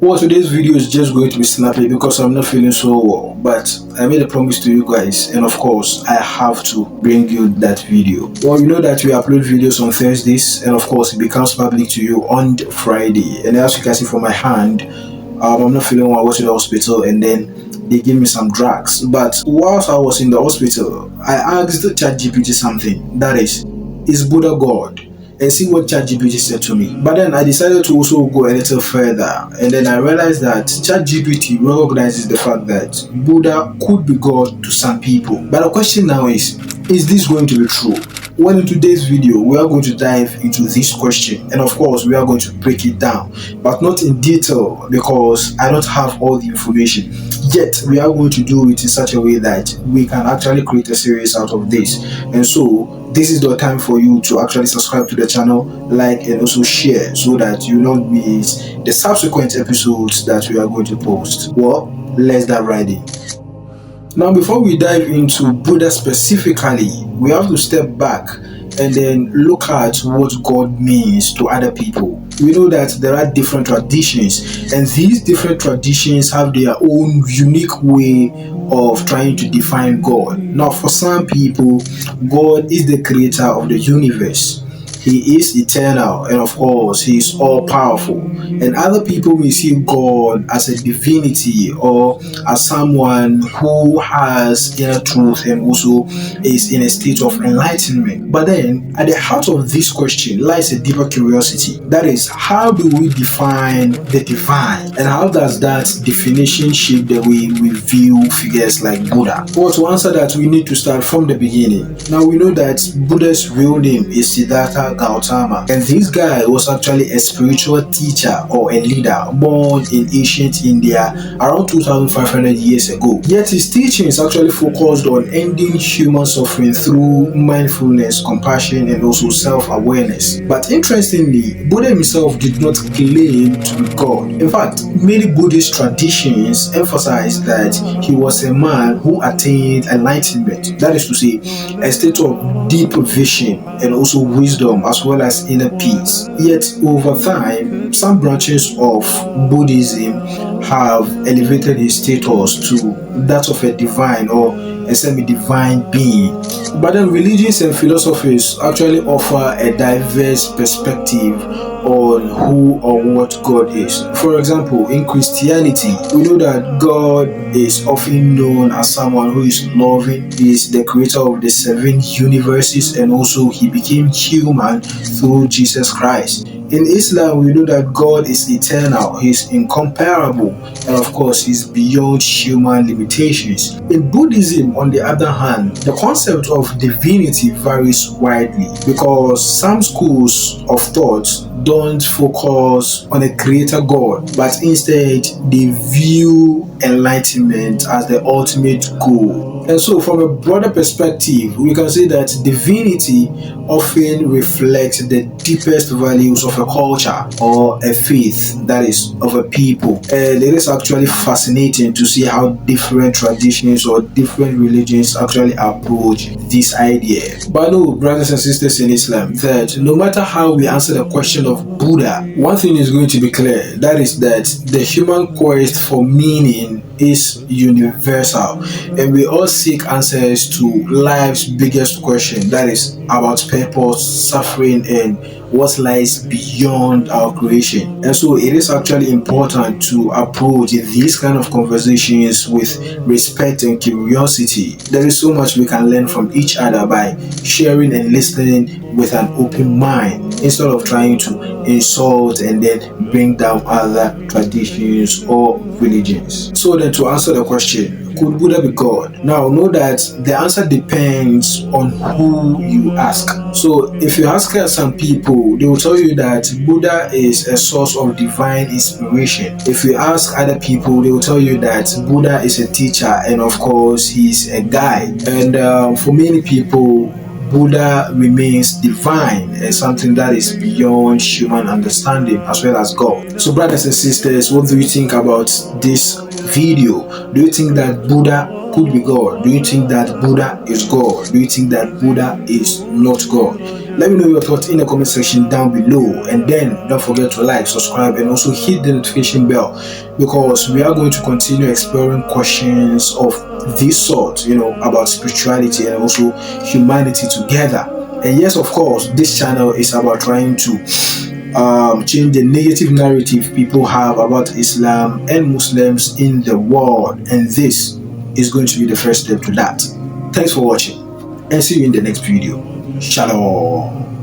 Well, today's video is just going to be snappy because I'm not feeling so well, but I made a promise to you guys, and of course I have to bring you that video. Well, you know that we upload videos on Thursdays, and of course it becomes public to you on Friday. And as you can see from my hand, I'm not feeling well. I was in the hospital, and then they gave me some drugs. But whilst I was in the hospital, I asked ChatGPT something, that is Buddha God? And see what ChatGPT said to me. But then I decided to also go a little further, and then I realized that ChatGPT recognizes the fact that Buddha could be God to some people. But the question now is this going to be true? Well, in today's video, we are going to dive into this question, and of course we are going to break it down, but not in detail because I don't have all the information. Yet we are going to do it in such a way that we can actually create a series out of this. And so this is the time for you to actually subscribe to the channel, like, and also share, so that you don't miss the subsequent episodes that we are going to post. Well, let's dive right in. Now, before we dive into Buddha specifically, we have to step back and then look at what God means to other people. We know that there are different traditions, and these different traditions have their own unique way of trying to define God. Now, for some people, God is the creator of the universe. He is eternal, and of course he is all powerful. And other people may see God as a divinity, or as someone who has inner truth and also is in a state of enlightenment. But then at the heart of this question lies a deeper curiosity. That is, how do we define the divine, and how does that definition shape the way we view figures like Buddha? Well, to answer that, we need to start from the beginning. Now, we know that Buddha's real name is Siddhartha Gautama, and this guy was actually a spiritual teacher or a leader born in ancient India around 2500 years ago. Yet his teachings actually focused on ending human suffering through mindfulness, compassion, and also self-awareness. But interestingly, Buddha himself did not claim to be God. In fact, many Buddhist traditions emphasize that he was a man who attained enlightenment, that is to say, a state of deep vision and also wisdom, as well as inner peace. Yet over time, some branches of Buddhism have elevated his status to that of a divine or a semi-divine being. But then religions and philosophies actually offer a diverse perspective on who or what God is. For example, in Christianity, we know that God is often known as someone who is loving. He is the creator of the 7 universes, and also he became human through Jesus Christ. In Islam, we know that God is eternal, He is incomparable, and of course, He is beyond human limitations. In Buddhism, on the other hand, the concept of divinity varies widely, because some schools of thought don't focus on a creator God, but instead they view enlightenment as the ultimate goal. And so from a broader perspective, we can say that divinity often reflects the deepest values of a culture or a faith, that is, of a people. And it is actually fascinating to see how different traditions or different religions actually approach this idea. But no, brothers and sisters in Islam, that no matter how we answer the question of Buddha, one thing is going to be clear, that is that the human quest for meaning is universal, and we all seek answers to life's biggest question, that is about purpose, suffering, and what lies beyond our creation. And so it is actually important to approach these kind of conversations with respect and curiosity. There is so much we can learn from each other by sharing and listening with an open mind, instead of trying to insult and then bring down other traditions or religions. So then, to answer the question, could Buddha be God? Now, know that the answer depends on who you ask. So if you ask some people, they will tell you that Buddha is a source of divine inspiration. If you ask other people, they will tell you that Buddha is a teacher, and of course he's a guide. And for many people, Buddha remains divine and something that is beyond human understanding, as well as God. So brothers and sisters, what do you think about this video? Do you think that Buddha could be God? Do you think that Buddha is God? Do you think that Buddha is not God? Let me know your thoughts in the comment section down below. And then don't forget to like, subscribe, and also hit the notification bell, because we are going to continue exploring questions of this sort, about spirituality and also humanity together. And yes, of course, this channel is about trying to change the negative narrative people have about Islam and Muslims in the world. And this is going to be the first step to that. Thanks for watching, and see you in the next video. Shalom.